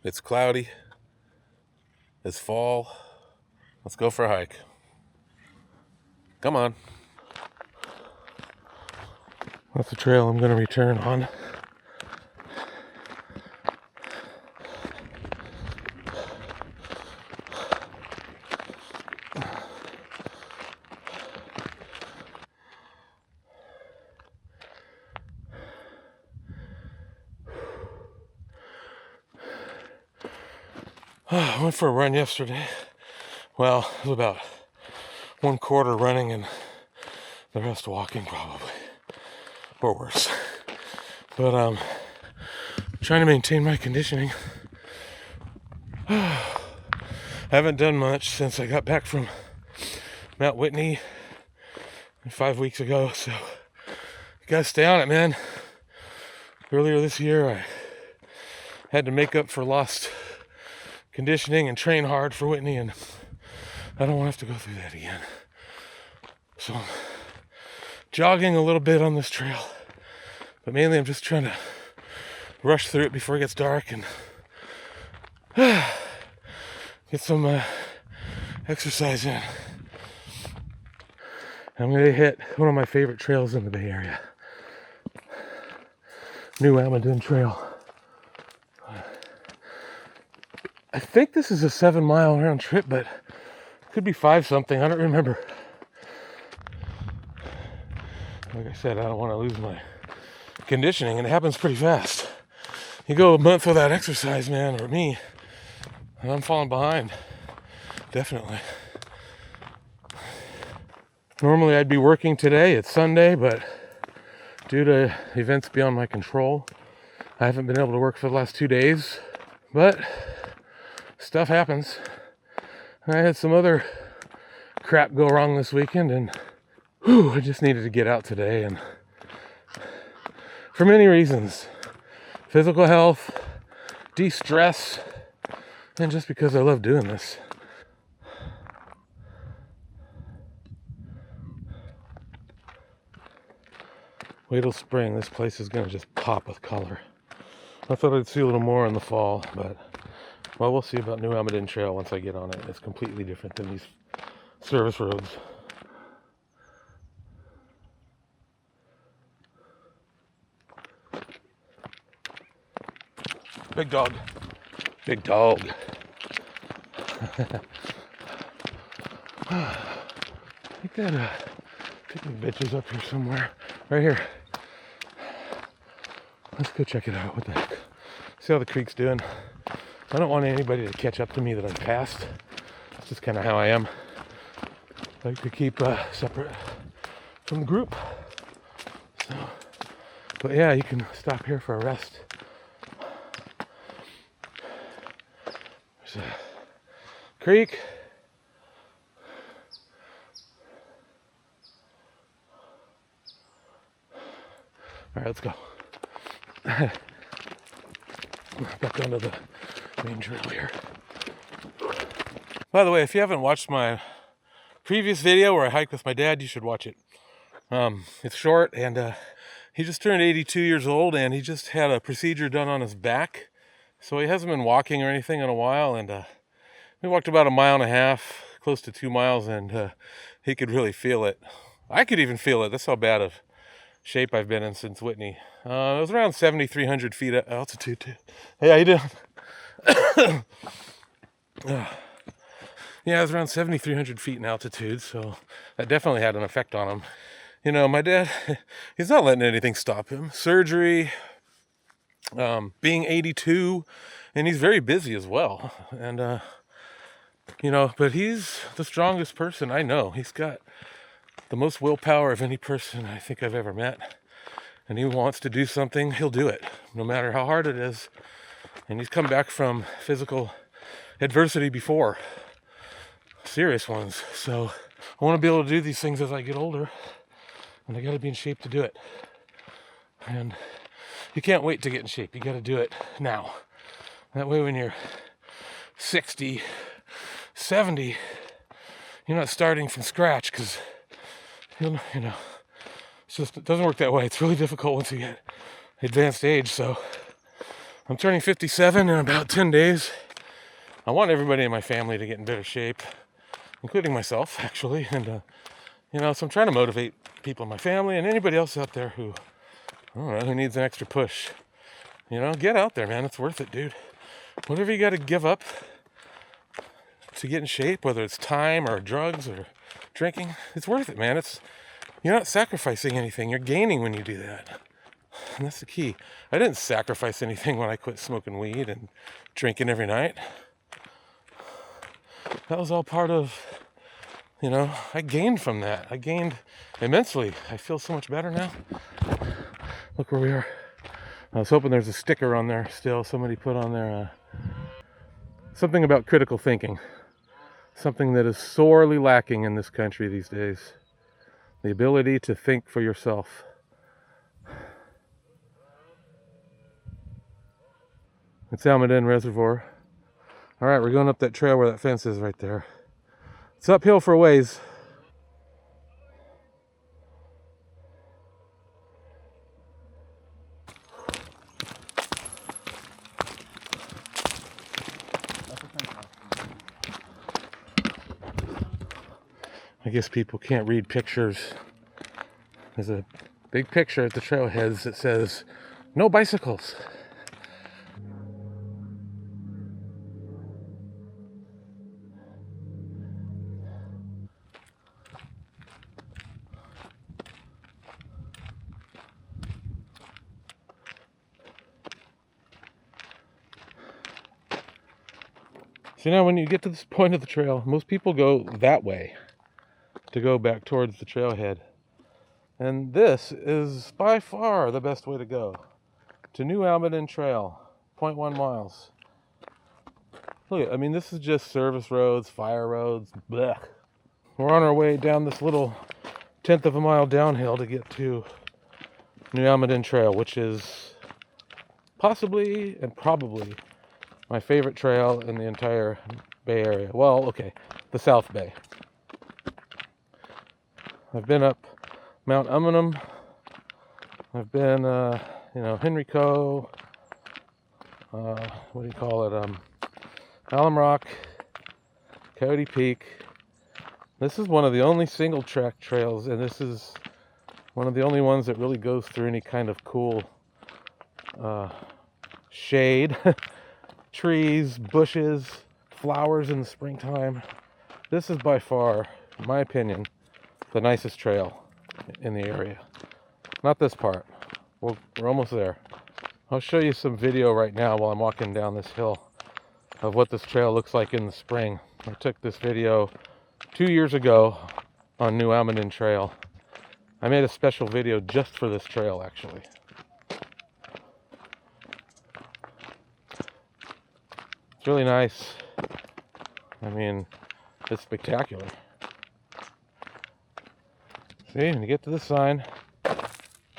It's cloudy. It's fall. Let's go for a hike. Come on. That's the trail I'm going to return on. I went for a run yesterday. Well, it was about 1/4 running and the rest walking probably. Or worse. But trying to maintain my conditioning. I haven't done much since I got back from Mount Whitney 5 weeks ago, so you gotta stay on it, man. Earlier this year I had to make up for lost conditioning and train hard for Whitney, and I don't want to have to go through that again. So I'm jogging a little bit on this trail, but mainly I'm just trying to rush through it before it gets dark and get some exercise in. I'm going to hit one of my favorite trails in the Bay Area. New Almaden Trail. I think this is a 7-mile round trip, but it could be 5 something. I don't remember. Like I said, I don't want to lose my conditioning, and it happens pretty fast. You go a month without exercise, man, or me, and I'm falling behind. Definitely. Normally I'd be working today. It's Sunday, but due to events beyond my control, I haven't been able to work for the last 2 days. But stuff happens. I had some other crap go wrong this weekend, and I just needed to get out today, and for many reasons. Physical health, de-stress, and just because I love doing this. Wait till spring, this place is going to just pop with color. I thought I'd see a little more in the fall, but well, we'll see about New Almaden Trail once I get on it. It's completely different than these service roads. Big dog. Big dog. I think that picnic bench is up here somewhere. Right here. Let's go check it out. What the heck? See how the creek's doing. I don't want anybody to catch up to me that I've passed. That's just kind of how I am. I like to keep separate from the group. So, but yeah, you can stop here for a rest. There's a creek. All right, let's go. Back onto the main trail here. By the way, if you haven't watched my previous video where I hiked with my dad, you should watch it. It's short, and he just turned 82 years old, and he just had a procedure done on his back. So he hasn't been walking or anything in a while, and we walked about 1.5 miles, close to 2 miles, and he could really feel it. I could even feel it. That's how bad of shape I've been in since Whitney. It was around 7,300 feet at altitude too. Hey, how you doing? Yeah, it was around 7,300 feet in altitude, so that definitely had an effect on him. You know, my dad, he's not letting anything stop him. Surgery, being 82, and he's very busy as well. And, you know, but he's the strongest person I know. He's got the most willpower of any person I think I've ever met. And he wants to do something, he'll do it, no matter how hard it is. And he's come back from physical adversity before, serious ones. So I want to be able to do these things as I get older, and I got to be in shape to do it. And you can't wait to get in shape. You got to do it now. That way when you're 60, 70, you're not starting from scratch, because you know, it's just, it doesn't work that way. It's really difficult once you get advanced age. So I'm turning 57 in about 10 days. I want everybody in my family to get in better shape, including myself, actually. And, so I'm trying to motivate people in my family and anybody else out there who, I don't know, who needs an extra push. Get out there, man. It's worth it, dude. Whatever you got to give up to get in shape, whether it's time or drugs or drinking, it's worth it, man. You're not sacrificing anything. You're gaining when you do that. And that's the key. I didn't sacrifice anything when I quit smoking weed and drinking every night. That was all part of, I gained from that. I gained immensely. I feel so much better now. Look where we are. I was hoping there's a sticker on there still. Somebody put on there something about critical thinking. Something that is sorely lacking in this country these days. The ability to think for yourself. It's Almaden Reservoir. All right, we're going up that trail where that fence is right there. It's uphill for a ways. I guess people can't read pictures. There's a big picture at the trailheads that says, no bicycles. So now when you get to this point of the trail, most people go that way to go back towards the trailhead. And this is by far the best way to go. To New Almaden Trail, 0.1 miles. Look, this is just service roads, fire roads, blech. We're on our way down this little 1/10 of a mile downhill to get to New Almaden Trail, which is possibly and probably my favorite trail in the entire Bay Area. Well, okay, the South Bay. I've been up Mount Umunham. I've been, Henry Coe. What do you call it? Alum Rock, Coyote Peak. This is one of the only single track trails, and this is one of the only ones that really goes through any kind of cool shade, trees, bushes, flowers in the springtime. This is by far, in my opinion, the nicest trail in the area. Not this part. We're almost there. I'll show you some video right now while I'm walking down this hill of what this trail looks like in the spring. I took this video 2 years ago on New Almaden Trail. I made a special video just for this trail, actually. It's really nice. It's spectacular. See, when you get to the sign,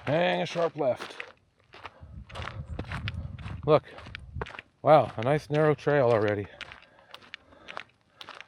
hang a sharp left. Look. Wow, a nice narrow trail already.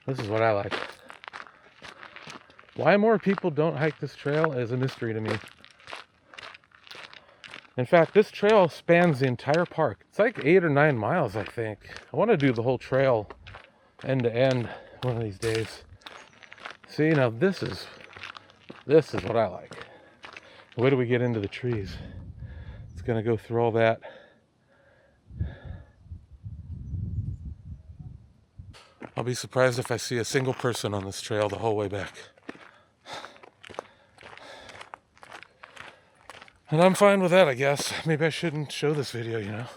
This is what I like. Why more people don't hike this trail is a mystery to me. In fact, this trail spans the entire park. It's like 8 or 9 miles, I think. I want to do the whole trail end to end one of these days. See, now this is what I like. Where do we get into the trees? It's going to go through all that. I'll be surprised if I see a single person on this trail the whole way back. And I'm fine with that, I guess. Maybe I shouldn't show this video,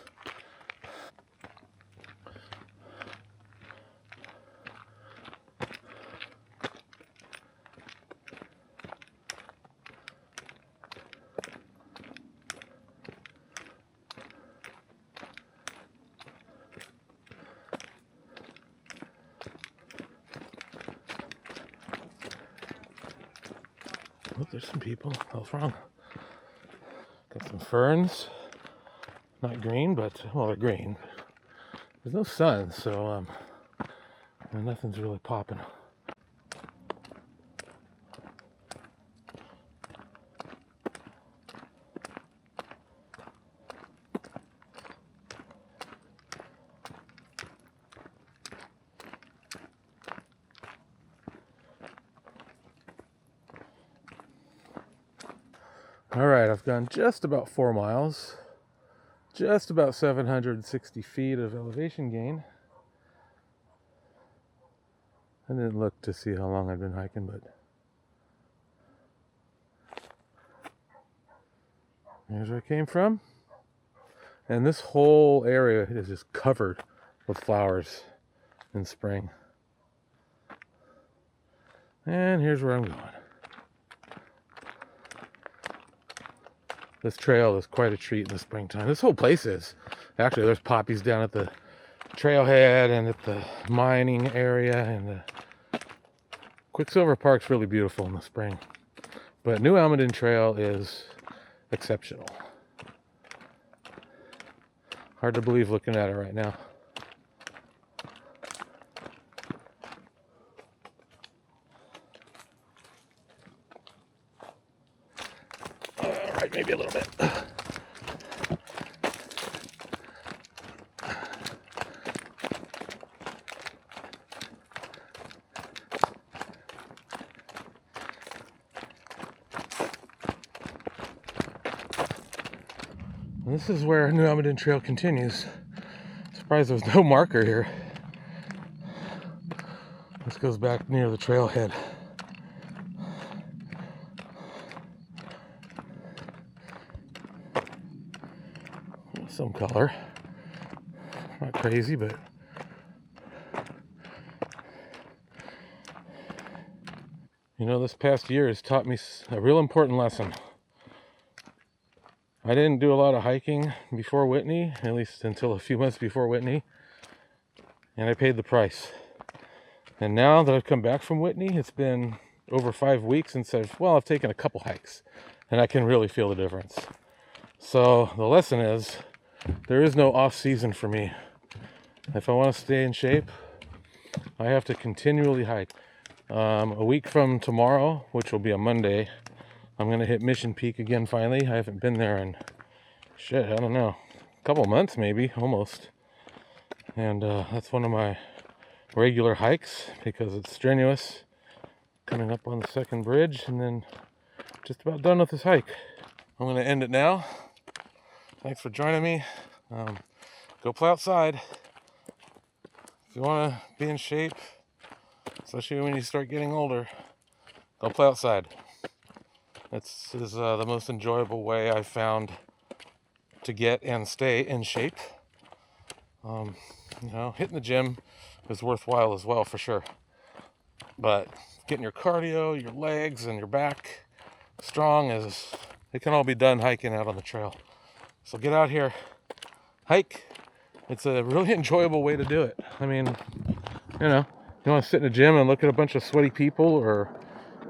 Oh, there's some people. What's wrong? Got some ferns. Not green, but, well, they're green. There's no sun, so nothing's really popping. All right, I've gone just about 4 miles, just about 760 feet of elevation gain. I didn't look to see how long I'd been hiking, but here's where I came from. And this whole area is just covered with flowers in spring. And here's where I'm going. This trail is quite a treat in the springtime. This whole place is. Actually, there's poppies down at the trailhead and at the mining area, and the Quicksilver Park's really beautiful in the spring. But New Almaden Trail is exceptional. Hard to believe looking at it right now. All right, maybe a little bit. And this is where New Almaden Trail continues. Surprised there's no marker here. This goes back near the trailhead. Some color. Not crazy, but you know, this past year has taught me a real important lesson. I didn't do a lot of hiking before Whitney, at least until a few months before Whitney, and I paid the price. And now that I've come back from Whitney, it's been over 5 weeks since I've taken a couple hikes, and I can really feel the difference. So the lesson is, there is no off season for me. If I want to stay in shape, I have to continually hike. A week from tomorrow, which will be a Monday, I'm going to hit Mission Peak again finally. I haven't been there in, I don't know, a couple months maybe, almost. And that's one of my regular hikes because it's strenuous. Coming up on the second bridge and then just about done with this hike. I'm going to end it now. Thanks for joining me. Go play outside. If you want to be in shape, especially when you start getting older, go play outside. This is the most enjoyable way I've found to get and stay in shape. You know, hitting the gym is worthwhile as well, for sure. But getting your cardio, your legs, and your back strong it can all be done hiking out on the trail. So get out here, hike. It's a really enjoyable way to do it. I mean, you know, you want to sit in a gym and look at a bunch of sweaty people or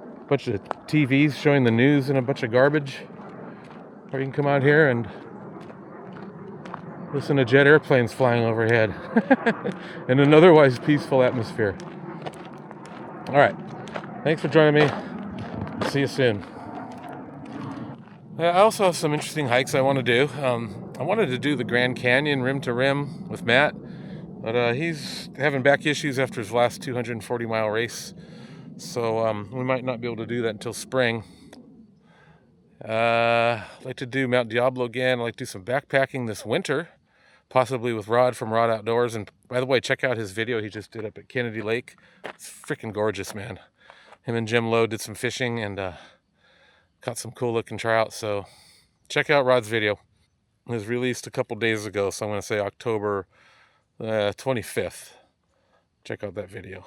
a bunch of TVs showing the news and a bunch of garbage, or you can come out here and listen to jet airplanes flying overhead in an otherwise peaceful atmosphere. All right, thanks for joining me. See you soon. I also have some interesting hikes I want to do. I wanted to do the Grand Canyon rim to rim with Matt, but he's having back issues after his last 240-mile race, so we might not be able to do that until spring. I'd like to do Mount Diablo again. I'd like to do some backpacking this winter, possibly with Rod from Rod Outdoors. And by the way, check out his video he just did up at Kennedy Lake. It's freaking gorgeous, man. Him and Jim Lowe did some fishing and caught some cool looking trout. So check out Rod's video. It was released a couple days ago, so I'm going to say October 25th. Check out that video.